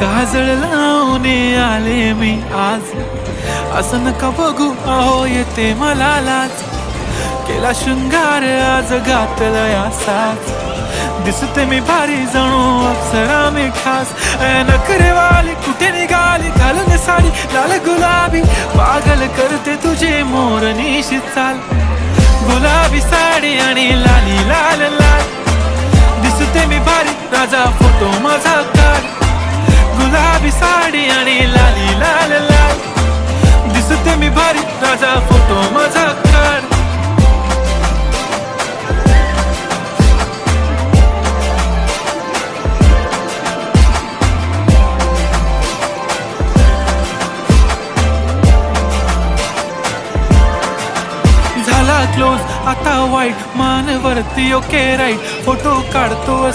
काजळ लावून आले मी आज, असं नका बघू अहो येते मला लाज. केला शृंगार आज घातला असाच, दिसते मी भारी जणू अप्सरा मी खास. नखरेवाली कुठे निघाली घालून साडी लाल गुलाबी, पागल करते तुझे मोरनीशी चाल. गुलाबी साडी आणि लाली लाल लाल, दिसते मी भारी राजा फोटो माझा काढ. गुलाबी साडी आणि लाली लाल लाल, दिसते मी भारी राजा फोटो माझा काढ. झाला क्लोज आता वाईट, मान वरती ओके राईट, फोटो काढतो